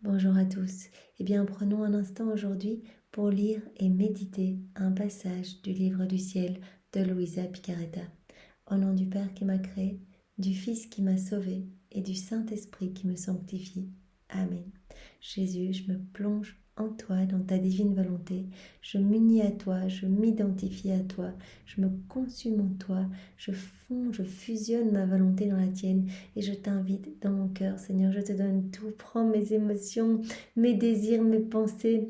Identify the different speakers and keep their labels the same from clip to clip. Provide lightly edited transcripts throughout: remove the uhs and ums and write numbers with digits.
Speaker 1: Bonjour à tous. Eh bien, prenons un instant aujourd'hui pour lire et méditer un passage du livre du ciel de Luisa Picaretta. Au nom du Père qui m'a créé, du Fils qui m'a sauvé et du Saint-Esprit qui me sanctifie. Amen. Jésus, je me plonge en toi, dans ta divine volonté. Je m'unis à toi, je m'identifie à toi, je me consume en toi, je fonds, je fusionne ma volonté dans la tienne et je t'invite dans mon cœur, Seigneur. Je te donne tout. Prends mes émotions, mes désirs, mes pensées.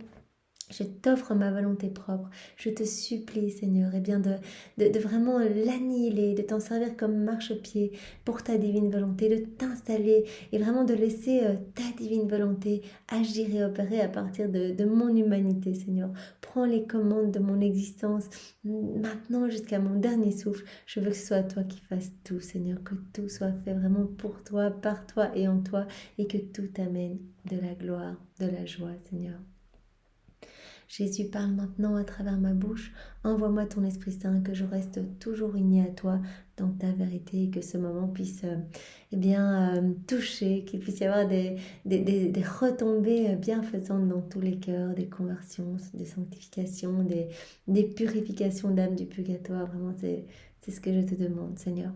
Speaker 1: Je t'offre ma volonté propre. Je te supplie, Seigneur, de vraiment l'annihiler, de t'en servir comme marchepied pour ta divine volonté, de t'installer et vraiment de laisser ta divine volonté agir et opérer à partir de mon humanité, Seigneur. Prends les commandes de mon existence maintenant jusqu'à mon dernier souffle. Je veux que ce soit toi qui fasses tout, Seigneur, que tout soit fait vraiment pour toi, par toi et en toi, et que tout t'amène de la gloire, de la joie, Seigneur. Jésus, parle maintenant à travers ma bouche. Envoie-moi ton Esprit Saint, que je reste toujours unie à toi dans ta vérité et que ce moment puisse toucher, qu'il puisse y avoir des retombées bienfaisantes dans tous les cœurs, des conversions, des sanctifications, des purifications d'âme du purgatoire. Vraiment, c'est ce que je te demande, Seigneur.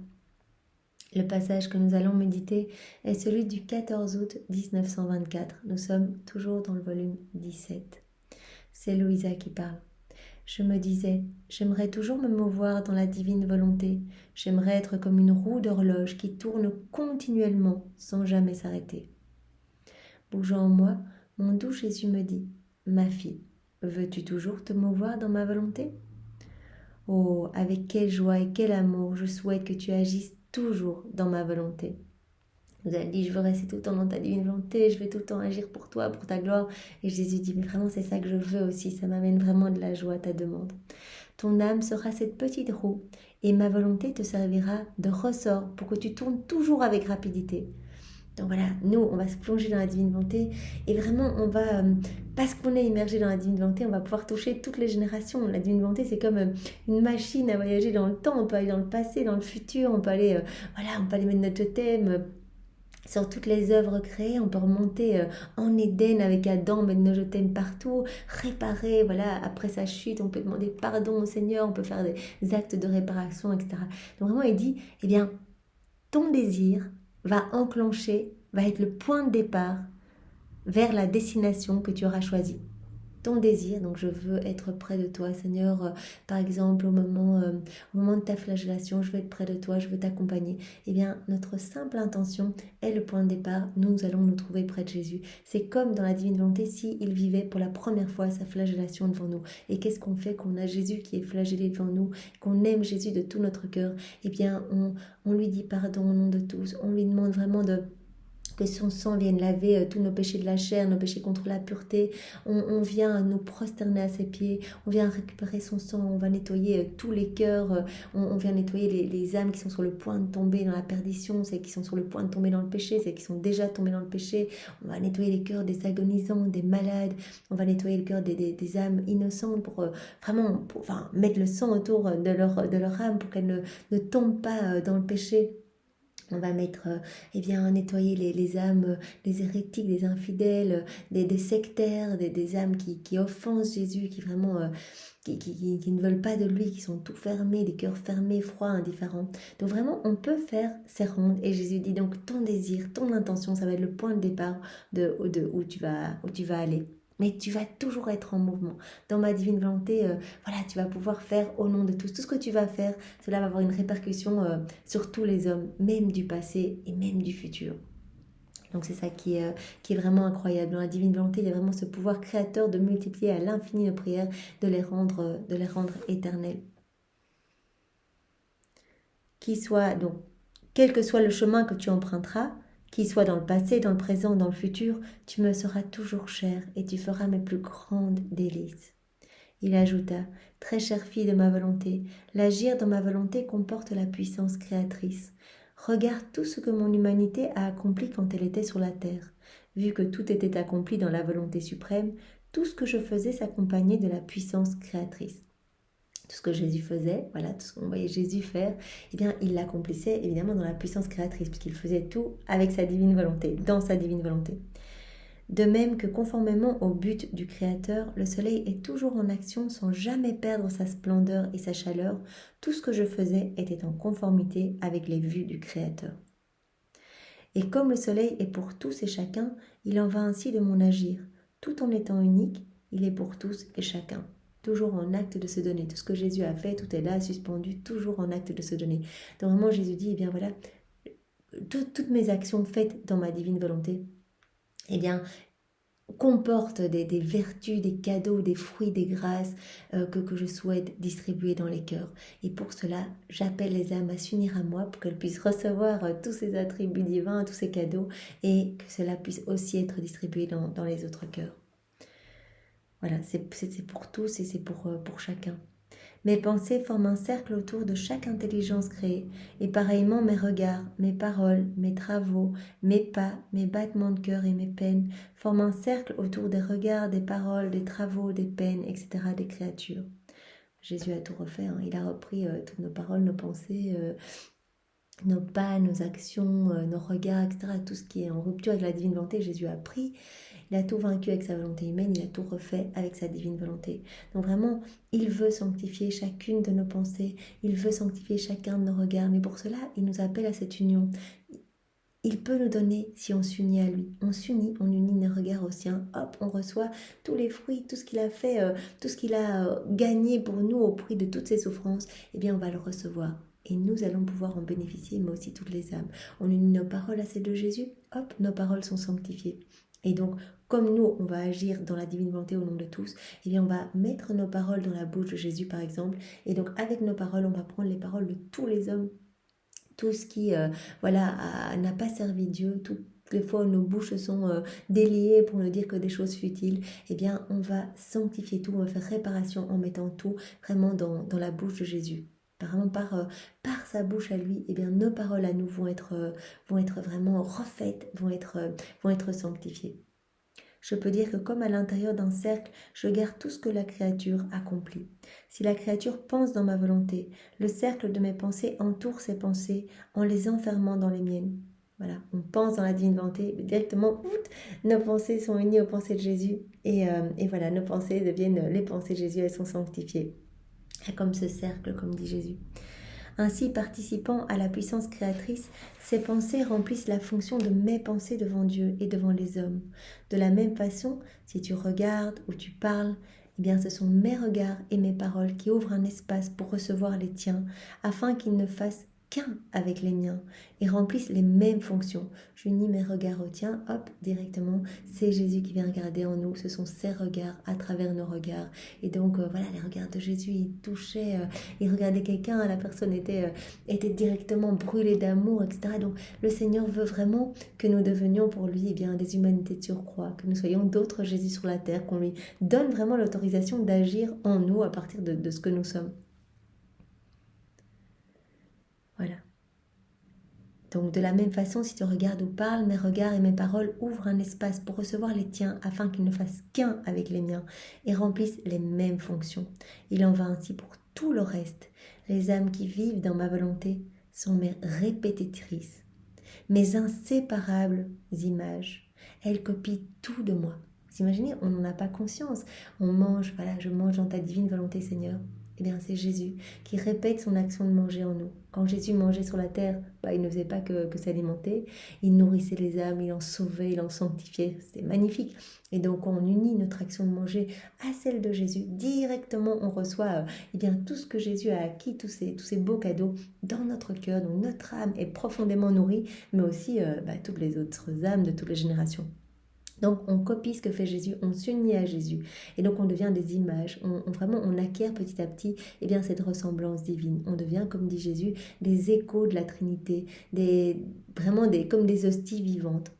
Speaker 1: Le passage que nous allons méditer est celui du 14 août 1924. Nous sommes toujours dans le volume 17. C'est Louisa qui parle. Je me disais, j'aimerais toujours me mouvoir dans la divine volonté. J'aimerais être comme une roue d'horloge qui tourne continuellement sans jamais s'arrêter. Bougeant en moi, mon doux Jésus me dit, ma fille, veux-tu toujours te mouvoir dans ma volonté? Oh, avec quelle joie et quel amour je souhaite que tu agisses toujours dans ma volonté. Vous avez dit, je veux rester tout le temps dans ta divine volonté, je vais tout le temps agir pour toi, pour ta gloire. Et Jésus dit, mais vraiment c'est ça que je veux aussi, ça m'amène vraiment de la joie, ta demande. Ton âme sera cette petite roue et ma volonté te servira de ressort pour que tu tournes toujours avec rapidité. Donc voilà, nous, on va se plonger dans la divine volonté et vraiment, on va, parce qu'on est immergé dans la divine volonté, on va pouvoir toucher toutes les générations. La divine volonté, c'est comme une machine à voyager dans le temps. On peut aller dans le passé, dans le futur, on peut aller, on peut aller mettre notre thème sur toutes les œuvres créées. On peut remonter en Éden avec Adam, mettre nos je t'aime partout, réparer, voilà, après sa chute, on peut demander pardon au Seigneur, on peut faire des actes de réparation, etc. Donc vraiment, il dit, eh bien, ton désir va être le point de départ vers la destination que tu auras choisie. Ton désir, donc je veux être près de toi, Seigneur, par exemple au moment de ta flagellation, je veux être près de toi, je veux t'accompagner. Eh bien, notre simple intention est le point de départ, nous allons nous trouver près de Jésus. C'est comme dans la divine volonté, s'il vivait pour la première fois sa flagellation devant nous. Et qu'est-ce qu'on fait qu'on a Jésus qui est flagellé devant nous, qu'on aime Jésus de tout notre cœur? Eh bien, on lui dit pardon au nom de tous, on lui demande vraiment que son sang vienne laver tous nos péchés de la chair, nos péchés contre la pureté. On vient nous prosterner à ses pieds, on vient récupérer son sang, on va nettoyer tous les cœurs, on vient nettoyer les âmes qui sont sur le point de tomber dans la perdition, celles qui sont sur le point de tomber dans le péché, celles qui sont déjà tombées dans le péché. On va nettoyer les cœurs des agonisants, des malades, on va nettoyer le cœur des âmes innocentes pour mettre le sang autour de leur âme pour qu'elles ne tombent pas dans le péché. On va nettoyer les âmes, les hérétiques, des infidèles, des sectaires, des âmes qui offensent Jésus, qui vraiment qui ne veulent pas de lui, qui sont tout fermés, des cœurs fermés, froids, indifférents. Donc vraiment, on peut faire ces rondes. Et Jésus dit donc, ton désir, ton intention, ça va être le point de départ de où tu vas aller. Mais tu vas toujours être en mouvement. Dans ma divine volonté, tu vas pouvoir faire au nom de tous. Tout ce que tu vas faire, cela va avoir une répercussion sur tous les hommes, même du passé et même du futur. Donc c'est ça qui est vraiment incroyable. Dans la divine volonté, il y a vraiment ce pouvoir créateur de multiplier à l'infini nos prières, de les rendre éternelles. Quel que soit le chemin que tu emprunteras, qu'il soit dans le passé, dans le présent, dans le futur, tu me seras toujours cher et tu feras mes plus grandes délices. Il ajouta, très chère fille de ma volonté, l'agir dans ma volonté comporte la puissance créatrice. Regarde tout ce que mon humanité a accompli quand elle était sur la terre. Vu que tout était accompli dans la volonté suprême, tout ce que je faisais s'accompagnait de la puissance créatrice. Tout ce que Jésus faisait, tout ce qu'on voyait Jésus faire, eh bien, il l'accomplissait évidemment dans la puissance créatrice, puisqu'il faisait tout avec sa divine volonté, dans sa divine volonté. De même que conformément au but du Créateur, le soleil est toujours en action sans jamais perdre sa splendeur et sa chaleur, tout ce que je faisais était en conformité avec les vues du Créateur. Et comme le soleil est pour tous et chacun, il en va ainsi de mon agir. Tout en étant unique, il est pour tous et chacun. Toujours en acte de se donner. Tout ce que Jésus a fait, tout est là, suspendu, toujours en acte de se donner. Donc vraiment, Jésus dit, eh bien voilà, toutes mes actions faites dans ma divine volonté, eh bien, comportent des vertus, des cadeaux, des fruits, des grâces que je souhaite distribuer dans les cœurs. Et pour cela, j'appelle les âmes à s'unir à moi pour qu'elles puissent recevoir tous ces attributs divins, tous ces cadeaux, et que cela puisse aussi être distribué dans les autres cœurs. Voilà, c'est pour tous et c'est pour chacun. Mes pensées forment un cercle autour de chaque intelligence créée, et pareillement mes regards, mes paroles, mes travaux, mes pas, mes battements de cœur et mes peines forment un cercle autour des regards, des paroles, des travaux, des peines, etc. des créatures. Jésus a tout refait, hein. Il a repris toutes nos paroles, nos pensées, nos pas, nos actions, nos regards, etc. Tout ce qui est en rupture avec la divine volonté, Jésus a pris. Il a tout vaincu avec sa volonté humaine, il a tout refait avec sa divine volonté. Donc vraiment, il veut sanctifier chacune de nos pensées, il veut sanctifier chacun de nos regards, mais pour cela, il nous appelle à cette union. Il peut nous donner si on s'unit à lui. On s'unit, on unit nos regards aux siens, hop, on reçoit tous les fruits, tout ce qu'il a fait, tout ce qu'il a gagné pour nous au prix de toutes ses souffrances, eh bien on va le recevoir. Et nous allons pouvoir en bénéficier, mais aussi toutes les âmes. On unit nos paroles à celles de Jésus, hop, nos paroles sont sanctifiées. Et donc, comme nous, on va agir dans la divine volonté au nom de tous, eh bien, on va mettre nos paroles dans la bouche de Jésus, par exemple. Et donc, avec nos paroles, on va prendre les paroles de tous les hommes, tout ce qui, n'a pas servi Dieu, toutes les fois où nos bouches sont déliées pour ne dire que des choses futiles, eh bien, on va sanctifier tout, on va faire réparation en mettant tout vraiment dans la bouche de Jésus. Vraiment par sa bouche à lui, eh bien, nos paroles à nous vont être vraiment refaites, vont être sanctifiées. Je peux dire que comme à l'intérieur d'un cercle, je garde tout ce que la créature accomplit. Si la créature pense dans ma volonté, le cercle de mes pensées entoure ses pensées en les enfermant dans les miennes. Voilà, on pense dans la divine volonté, mais directement, nos pensées sont unies aux pensées de Jésus. Et voilà, nos pensées deviennent les pensées de Jésus, elles sont sanctifiées. Comme ce cercle, comme dit Jésus. Ainsi, participant à la puissance créatrice, ces pensées remplissent la fonction de mes pensées devant Dieu et devant les hommes. De la même façon, si tu regardes ou tu parles, eh bien ce sont mes regards et mes paroles qui ouvrent un espace pour recevoir les tiens, afin qu'ils ne fassent qu'un avec les miens et remplissent les mêmes fonctions. J'unis mes regards aux tiens, hop, directement, c'est Jésus qui vient regarder en nous, ce sont ses regards à travers nos regards. Et donc voilà, les regards de Jésus, il touchait, il regardait quelqu'un, la personne était directement brûlée d'amour, etc. Donc le Seigneur veut vraiment que nous devenions pour lui des humanités de surcroît, que nous soyons d'autres Jésus sur la terre, qu'on lui donne vraiment l'autorisation d'agir en nous à partir de ce que nous sommes. Voilà. Donc de la même façon, si tu regardes ou parles, mes regards et mes paroles ouvrent un espace pour recevoir les tiens afin qu'ils ne fassent qu'un avec les miens et remplissent les mêmes fonctions. Il en va ainsi pour tout le reste. Les âmes qui vivent dans ma volonté sont mes répétitrices, mes inséparables images. Elles copient tout de moi. Vous imaginez, on n'en a pas conscience. On mange, voilà, je mange dans ta divine volonté, Seigneur. Eh bien, c'est Jésus qui répète son action de manger en nous. Quand Jésus mangeait sur la terre, il ne faisait pas que s'alimenter. Il nourrissait les âmes, il en sauvait, il en sanctifiait. C'était magnifique. Et donc, on unit notre action de manger à celle de Jésus. Directement, on reçoit tout ce que Jésus a acquis, tous ces beaux cadeaux dans notre cœur. Donc, notre âme est profondément nourrie, mais aussi toutes les autres âmes de toutes les générations. Donc on copie ce que fait Jésus, on s'unit à Jésus et donc on devient des images, on acquiert petit à petit cette ressemblance divine. On devient, comme dit Jésus, des échos de la Trinité, comme des hosties vivantes.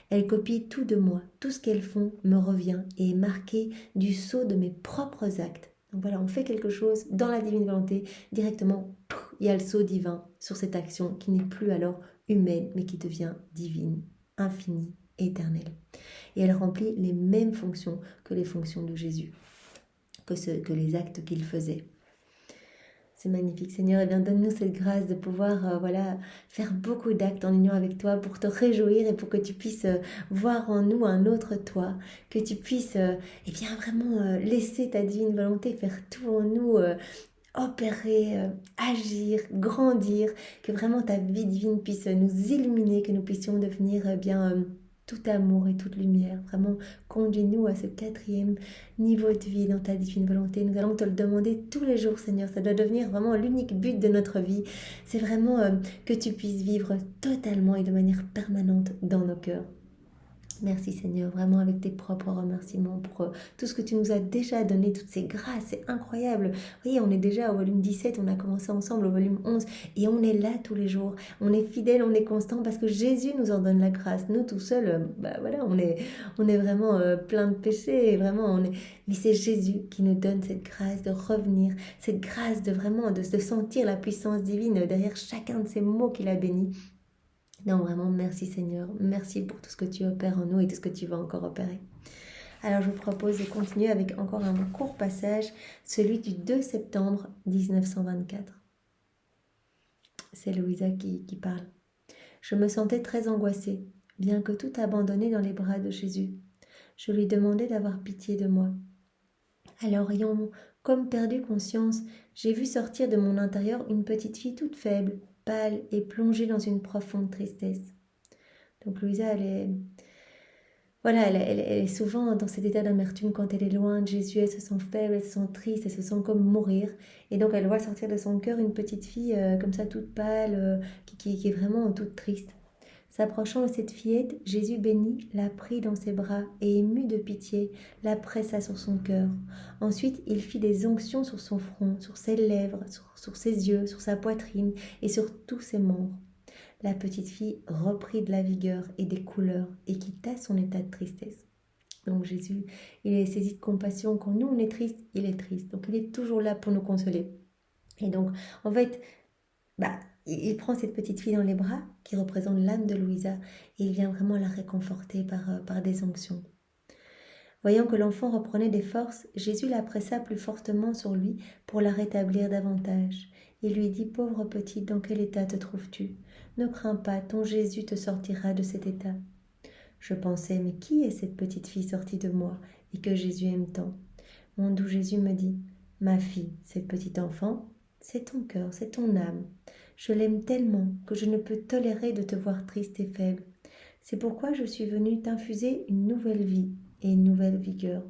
Speaker 1: Elles copient tout de moi, tout ce qu'elles font me revient et est marqué du sceau de mes propres actes. Donc voilà, on fait quelque chose dans la divine volonté, directement, il y a le sceau divin sur cette action qui n'est plus alors humaine mais qui devient divine, infinie, éternelle. Et elle remplit les mêmes fonctions que les fonctions de Jésus, que les actes qu'il faisait. C'est magnifique, Seigneur. Eh bien, donne-nous cette grâce de pouvoir faire beaucoup d'actes en union avec toi pour te réjouir et pour que tu puisses voir en nous un autre toi, que tu puisses vraiment laisser ta divine volonté faire tout en nous, opérer, agir, grandir, que vraiment ta vie divine puisse nous illuminer, que nous puissions devenir tout amour et toute lumière. Vraiment, conduis-nous à ce 4e niveau de vie dans ta divine volonté. Nous allons te le demander tous les jours, Seigneur. Ça doit devenir vraiment l'unique but de notre vie. C'est vraiment que tu puisses vivre totalement et de manière permanente dans nos cœurs. Merci Seigneur, vraiment avec tes propres remerciements pour tout ce que tu nous as déjà donné, toutes ces grâces, c'est incroyable. Vous voyez, on est déjà au volume 17, on a commencé ensemble au volume 11 et on est là tous les jours. On est fidèle, on est constant parce que Jésus nous en donne la grâce. Nous tout seuls, on est vraiment plein de péchés et vraiment Mais c'est Jésus qui nous donne cette grâce de revenir, cette grâce de vraiment de sentir la puissance divine derrière chacun de ces mots qu'il a bénis. Non, vraiment, merci Seigneur. Merci pour tout ce que tu opères en nous et tout ce que tu vas encore opérer. Alors, je vous propose de continuer avec encore un court passage, celui du 2 septembre 1924. C'est Louisa qui parle. Je me sentais très angoissée, bien que tout abandonné dans les bras de Jésus. Je lui demandais d'avoir pitié de moi. Alors, ayant comme perdu conscience, j'ai vu sortir de mon intérieur une petite fille toute faible, pâle et plongée dans une profonde tristesse. Donc Louisa, elle est souvent dans cet état d'amertume quand elle est loin de Jésus, elle se sent faible, elle se sent triste, elle se sent comme mourir. Et donc elle voit sortir de son cœur une petite fille comme ça toute pâle, qui est vraiment toute triste. S'approchant de cette fillette, Jésus bénit, la prit dans ses bras et ému de pitié, la pressa sur son cœur. Ensuite, il fit des onctions sur son front, sur ses lèvres, sur ses yeux, sur sa poitrine et sur tous ses membres. La petite fille reprit de la vigueur et des couleurs et quitta son état de tristesse. Donc Jésus, il est saisi de compassion. Quand nous, on est triste, il est triste. Donc il est toujours là pour nous consoler. Et donc, en fait, il prend cette petite fille dans les bras, qui représente l'âme de Louisa, et il vient vraiment la réconforter par des onctions. Voyant que l'enfant reprenait des forces, Jésus la pressa plus fortement sur lui pour la rétablir davantage. Il lui dit « Pauvre petite, dans quel état te trouves-tu ? Ne crains pas, ton Jésus te sortira de cet état. » Je pensais « Mais qui est cette petite fille sortie de moi et que Jésus aime tant ?» Mon doux Jésus me dit « Ma fille, cette petite enfant, c'est ton cœur, c'est ton âme. Je l'aime tellement que je ne peux tolérer de te voir triste et faible. C'est pourquoi je suis venue t'infuser une nouvelle vie et une nouvelle vigueur. »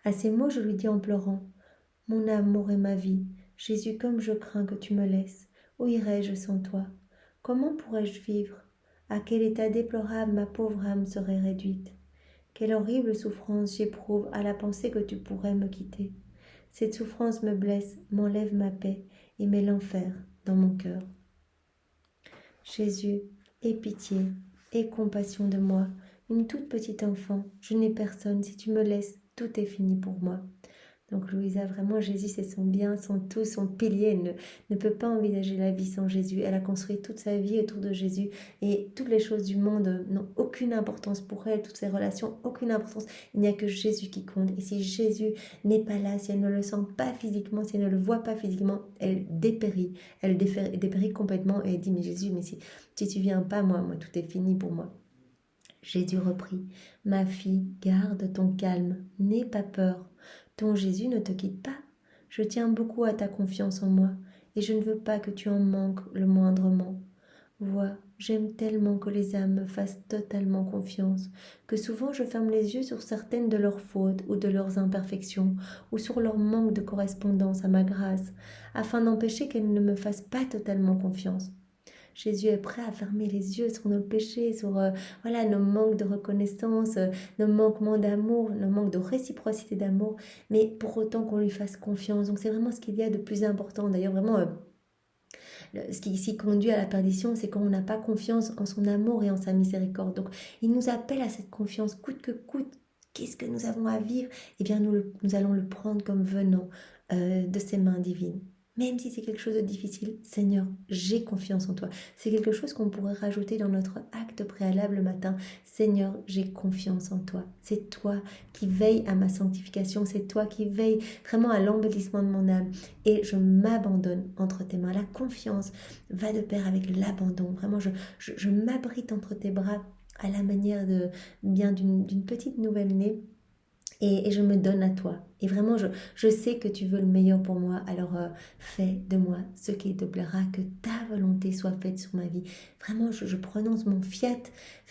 Speaker 1: À ces mots, je lui dis en pleurant « Mon amour et ma vie, Jésus, comme je crains que tu me laisses, où irais-je sans toi? Comment pourrais-je vivre? À quel état déplorable ma pauvre âme serait réduite? Quelle horrible souffrance j'éprouve à la pensée que tu pourrais me quitter. Cette souffrance me blesse, m'enlève ma paix et met l'enfer dans mon cœur. Jésus, aie pitié, aie compassion de moi, une toute petite enfant, je n'ai personne, si tu me laisses, tout est fini pour moi. » Donc Louisa, vraiment, Jésus, c'est son bien, son tout, son pilier. Elle ne peut pas envisager la vie sans Jésus. Elle a construit toute sa vie autour de Jésus. Et toutes les choses du monde n'ont aucune importance pour elle. Toutes ses relations, aucune importance. Il n'y a que Jésus qui compte. Et si Jésus n'est pas là, si elle ne le sent pas physiquement, si elle ne le voit pas physiquement, elle dépérit. Elle dépérit complètement. Et elle dit, mais Jésus, mais si tu viens pas, moi, tout est fini pour moi. Jésus reprit, « Ma fille, garde ton calme, n'aie pas peur. Ton Jésus ne te quitte pas. Je tiens beaucoup à ta confiance en moi, et je ne veux pas que tu en manques le moindrement. Vois, j'aime tellement que les âmes me fassent totalement confiance, que souvent je ferme les yeux sur certaines de leurs fautes ou de leurs imperfections, ou sur leur manque de correspondance à ma grâce, afin d'empêcher qu'elles ne me fassent pas totalement confiance. Jésus est prêt à fermer les yeux sur nos péchés, sur nos manques de reconnaissance, nos manquements d'amour, nos manques de réciprocité d'amour, mais pour autant qu'on lui fasse confiance. Donc c'est vraiment ce qu'il y a de plus important. D'ailleurs, vraiment, ce qui ici conduit à la perdition, c'est quand on n'a pas confiance en son amour et en sa miséricorde. Donc il nous appelle à cette confiance, coûte que coûte. Qu'est-ce que nous avons à vivre? Eh bien, nous allons le prendre comme venant de ses mains divines. Même si c'est quelque chose de difficile, Seigneur, j'ai confiance en toi. C'est quelque chose qu'on pourrait rajouter dans notre acte préalable le matin. Seigneur, j'ai confiance en toi. C'est toi qui veille à ma sanctification. C'est toi qui veille vraiment à l'embellissement de mon âme. Et je m'abandonne entre tes mains. La confiance va de pair avec l'abandon. Vraiment, je m'abrite entre tes bras à la manière d'une petite nouvelle-née. Et je me donne à toi. Et vraiment, je sais que tu veux le meilleur pour moi. Alors fais de moi ce qui te plaira, que ta volonté soit faite sur ma vie. Vraiment, je prononce mon fiat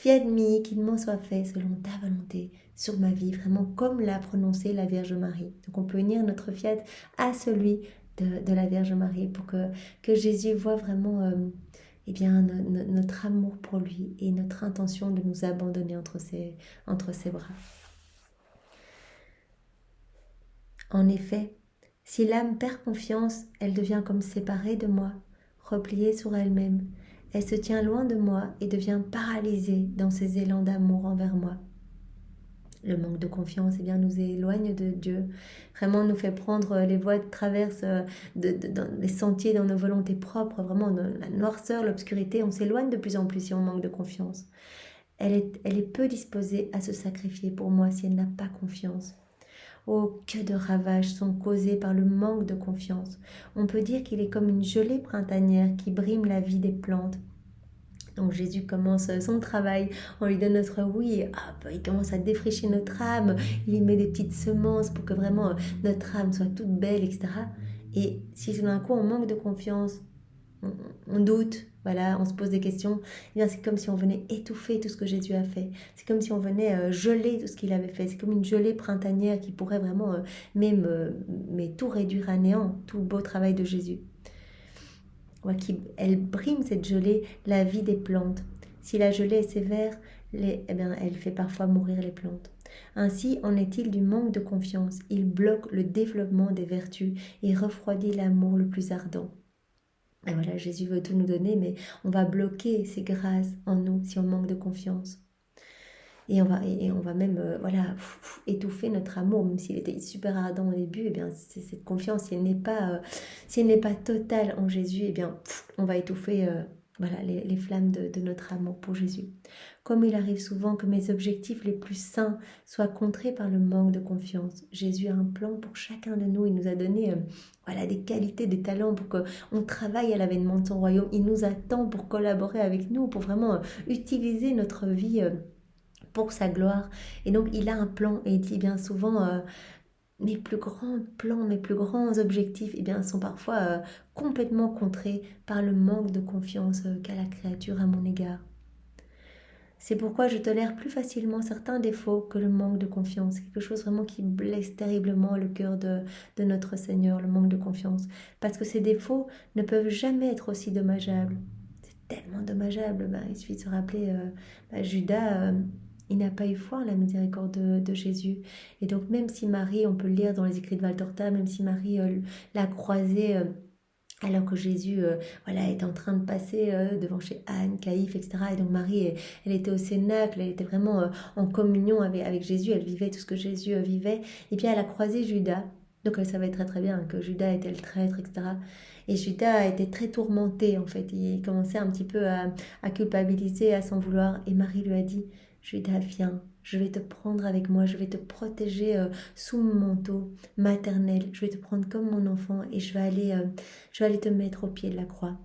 Speaker 1: mi, qu'il m'en soit fait selon ta volonté sur ma vie. Vraiment, comme l'a prononcé la Vierge Marie. Donc on peut unir notre fiat à celui de la Vierge Marie pour que Jésus voit vraiment eh bien, notre amour pour lui et notre intention de nous abandonner entre ses bras. En effet, si l'âme perd confiance, elle devient comme séparée de moi, repliée sur elle-même. Elle se tient loin de moi et devient paralysée dans ses élans d'amour envers moi. Le manque de confiance nous éloigne de Dieu, vraiment nous fait prendre les voies de traverse, dans les sentiers dans nos volontés propres, vraiment dans la noirceur, l'obscurité. On s'éloigne de plus en plus si on manque de confiance. Elle est peu disposée à se sacrifier pour moi si elle n'a pas confiance. Oh, que de ravages sont causés par le manque de confiance. On peut dire qu'il est comme une gelée printanière qui brime la vie des plantes. Donc Jésus commence son travail, on lui donne notre oui, et hop, il commence à défricher notre âme, il y met des petites semences pour que vraiment notre âme soit toute belle, etc. Et si tout d'un coup on manque de confiance, on doute, voilà, on se pose des questions, eh bien c'est comme si on venait étouffer tout ce que Jésus a fait. C'est comme si on venait geler tout ce qu'il avait fait. C'est comme une gelée printanière qui pourrait vraiment mais tout réduire à néant, tout le beau travail de Jésus. Ouais, elle brime cette gelée la vie des plantes. Si la gelée est sévère, elle fait parfois mourir les plantes. Ainsi en est-il du manque de confiance. Il bloque le développement des vertus et refroidit l'amour le plus ardent. Et voilà, Jésus veut tout nous donner, mais on va bloquer ces grâces en nous si on manque de confiance. Et on va même étouffer notre amour, même s'il était super ardent au début. Eh bien, cette confiance, si elle n'est pas totale en Jésus, eh bien, on va étouffer les flammes de notre amour pour Jésus. Comme il arrive souvent que mes objectifs les plus saints soient contrés par le manque de confiance, Jésus a un plan pour chacun de nous. Il nous a donné des qualités, des talents pour qu'on travaille à l'avènement de son royaume. Il nous attend pour collaborer avec nous, pour vraiment utiliser notre vie pour sa gloire. Et donc il a un plan, et il dit bien souvent mes plus grands plans, mes plus grands objectifs sont parfois complètement contrés par le manque de confiance qu'a la créature à mon égard. C'est pourquoi je tolère plus facilement certains défauts que le manque de confiance. C'est quelque chose vraiment qui blesse terriblement le cœur de notre Seigneur, le manque de confiance. Parce que ces défauts ne peuvent jamais être aussi dommageables. C'est tellement dommageable. Il suffit de se rappeler Judas, il n'a pas eu foi en la miséricorde de Jésus. Et donc même si Marie, on peut le lire dans les écrits de Valtorta, même si Marie l'a croisé alors que Jésus est en train de passer devant chez Anne, Caïphe, etc. Et donc Marie, elle était au cénacle, elle était vraiment en communion avec Jésus, elle vivait tout ce que Jésus vivait. Et puis elle a croisé Judas, donc elle savait très très bien que Judas était le traître, etc. Et Judas était très tourmenté en fait, il commençait un petit peu à culpabiliser, à s'en vouloir. Et Marie lui a dit, Judas, viens, je vais te prendre avec moi, je vais te protéger sous mon manteau maternel, je vais te prendre comme mon enfant et je vais aller te mettre au pied de la croix.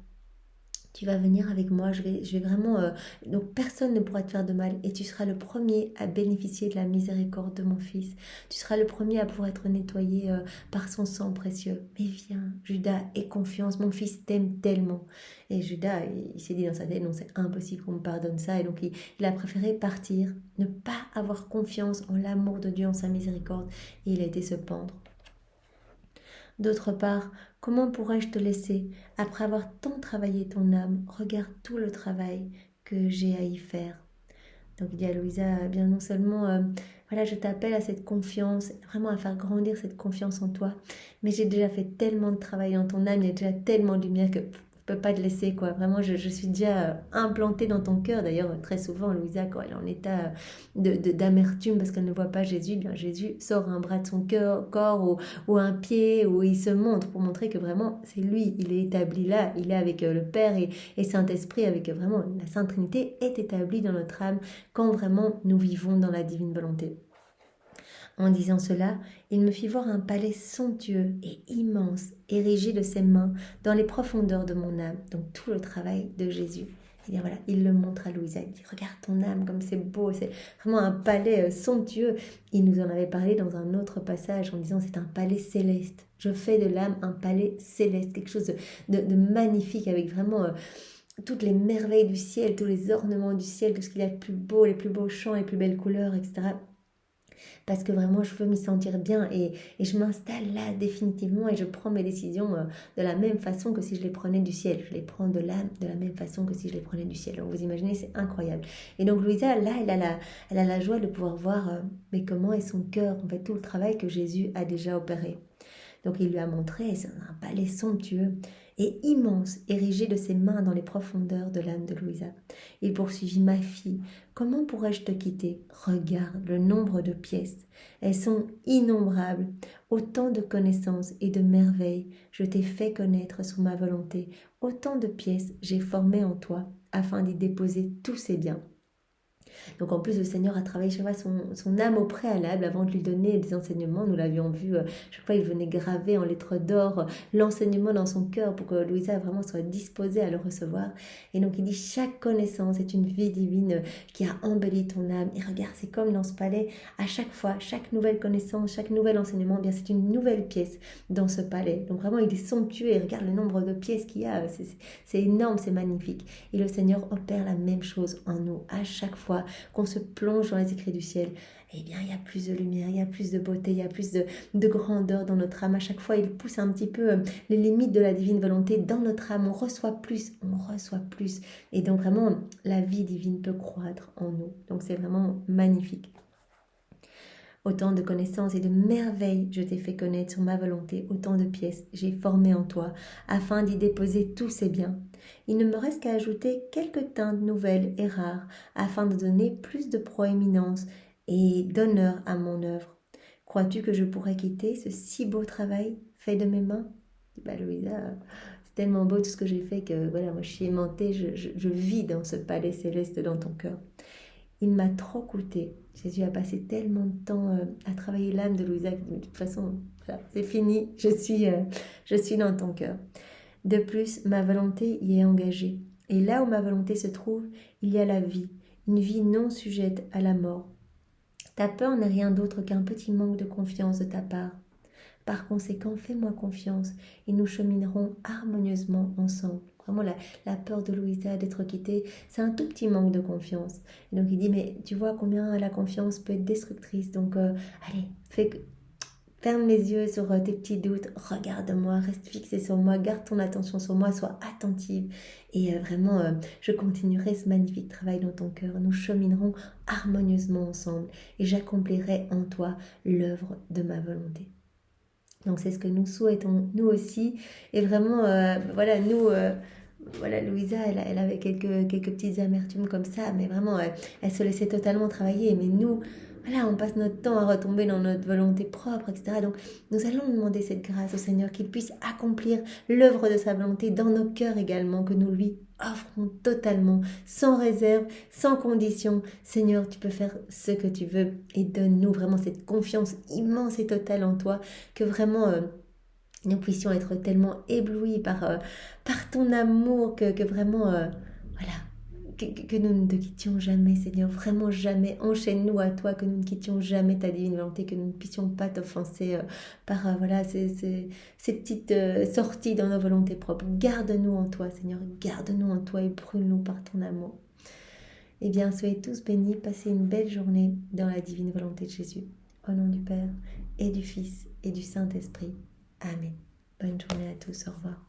Speaker 1: Tu vas venir avec moi, je vais vraiment... donc personne ne pourra te faire de mal et tu seras le premier à bénéficier de la miséricorde de mon fils. Tu seras le premier à pouvoir être nettoyé par son sang précieux. Mais viens, Judas, aie confiance, mon fils t'aime tellement. Et Judas, il s'est dit dans sa tête, non, c'est impossible qu'on me pardonne ça. Et donc il a préféré partir, ne pas avoir confiance en l'amour de Dieu, en sa miséricorde. Et il a été se pendre. D'autre part, comment pourrais-je te laisser après avoir tant travaillé ton âme? Regarde tout le travail que j'ai à y faire. Donc il dit à Louisa, bien non seulement, je t'appelle à cette confiance, vraiment à faire grandir cette confiance en toi, mais j'ai déjà fait tellement de travail dans ton âme, il y a déjà tellement de lumière que peux pas te laisser, quoi. Vraiment, je suis déjà implantée dans ton cœur. D'ailleurs, très souvent, Louisa, quand elle est en état d'amertume parce qu'elle ne voit pas Jésus, bien Jésus sort un bras de son corps ou un pied, où il se montre pour montrer que vraiment, c'est lui, il est établi là, il est avec le Père et Saint-Esprit, avec vraiment la Sainte Trinité est établie dans notre âme quand vraiment nous vivons dans la divine volonté. En disant cela, il me fit voir un palais somptueux et immense, érigé de ses mains dans les profondeurs de mon âme. Donc tout le travail de Jésus. Et bien voilà, il le montre à Louisa. Il dit, regarde ton âme comme c'est beau, c'est vraiment un palais somptueux. Il nous en avait parlé dans un autre passage en disant c'est un palais céleste. Je fais de l'âme un palais céleste, quelque chose de magnifique avec vraiment toutes les merveilles du ciel, tous les ornements du ciel, tout ce qu'il y a de plus beau, les plus beaux chants, les plus belles couleurs, etc. Parce que vraiment je veux m'y sentir bien et je m'installe là définitivement et je prends mes décisions de la même façon que si je les prenais du ciel. Je les prends de l'âme de la même façon que si je les prenais du ciel. Donc vous imaginez, c'est incroyable. Et donc Louisa, là, elle a la joie de pouvoir voir mais comment est son cœur, en fait tout le travail que Jésus a déjà opéré. Donc il lui a montré, c'est un palais somptueux et immense, érigé de ses mains dans les profondeurs de l'âme de Louisa. Il poursuivit, ma fille, comment pourrais-je te quitter? Regarde le nombre de pièces. Elles sont innombrables. Autant de connaissances et de merveilles je t'ai fait connaître sous ma volonté. Autant de pièces j'ai formées en toi afin d'y déposer tous ces biens. Donc en plus, le Seigneur a travaillé chez moi son âme au préalable avant de lui donner des enseignements. Nous l'avions vu, chaque fois il venait graver en lettres d'or l'enseignement dans son cœur pour que Louisa vraiment soit disposée à le recevoir. Et donc il dit, chaque connaissance est une vie divine qui a embelli ton âme. Et regarde, c'est comme dans ce palais, à chaque fois, chaque nouvelle connaissance, chaque nouvel enseignement, eh bien c'est une nouvelle pièce dans ce palais. Donc vraiment, il est somptueux et regarde le nombre de pièces qu'il y a, c'est énorme, c'est magnifique. Et le Seigneur opère la même chose en nous à chaque fois qu'on se plonge dans les écrits du ciel, eh bien, il y a plus de lumière, il y a plus de beauté, il y a plus de grandeur dans notre âme. À chaque fois, il pousse un petit peu les limites de la divine volonté dans notre âme. On reçoit plus, on reçoit plus. Et donc, vraiment, la vie divine peut croître en nous. Donc, c'est vraiment magnifique. Autant de connaissances et de merveilles je t'ai fait connaître sur ma volonté, autant de pièces j'ai formées en toi, afin d'y déposer tous ces biens. Il ne me reste qu'à ajouter quelques teintes nouvelles et rares, afin de donner plus de proéminence et d'honneur à mon œuvre. Crois-tu que je pourrais quitter ce si beau travail fait de mes mains? Louisa, c'est tellement beau tout ce que j'ai fait que voilà, moi je suis aimantée, je vis dans ce palais céleste dans ton cœur. Il m'a trop coûté. Jésus a passé tellement de temps à travailler l'âme de Louisa que de toute façon, voilà, c'est fini, je suis dans ton cœur. De plus, ma volonté y est engagée. Et là où ma volonté se trouve, il y a la vie, une vie non sujette à la mort. Ta peur n'est rien d'autre qu'un petit manque de confiance de ta part. Par conséquent, fais-moi confiance et nous cheminerons harmonieusement ensemble. Vraiment, la peur de Louisa d'être quittée, c'est un tout petit manque de confiance. Et donc, il dit, mais tu vois combien la confiance peut être destructrice. Donc, allez, ferme les yeux sur tes petits doutes, regarde-moi, reste fixé sur moi, garde ton attention sur moi, sois attentive. Et vraiment, je continuerai ce magnifique travail dans ton cœur. Nous cheminerons harmonieusement ensemble et j'accomplirai en toi l'œuvre de ma volonté. Donc c'est ce que nous souhaitons, nous aussi. Et vraiment, voilà, nous, voilà, Louisa, elle avait quelques petites amertumes comme ça, mais vraiment, elle se laissait totalement travailler. Mais nous, voilà, on passe notre temps à retomber dans notre volonté propre, etc. Donc nous allons demander cette grâce au Seigneur, qu'il puisse accomplir l'œuvre de sa volonté dans nos cœurs également, que nous lui offrons totalement, sans réserve, sans condition. Seigneur, tu peux faire ce que tu veux et donne-nous vraiment cette confiance immense et totale en toi, que vraiment nous puissions être tellement éblouis par ton amour, que vraiment, voilà, que nous ne te quittions jamais, Seigneur, vraiment jamais. Enchaîne-nous à toi, que nous ne quittions jamais ta divine volonté, que nous ne puissions pas t'offenser par voilà, ces petites sorties dans nos volontés propres. Garde-nous en toi, Seigneur, garde-nous en toi et brûle-nous par ton amour. Eh bien, soyez tous bénis, passez une belle journée dans la divine volonté de Jésus. Au nom du Père et du Fils et du Saint-Esprit. Amen. Bonne journée à tous, au revoir.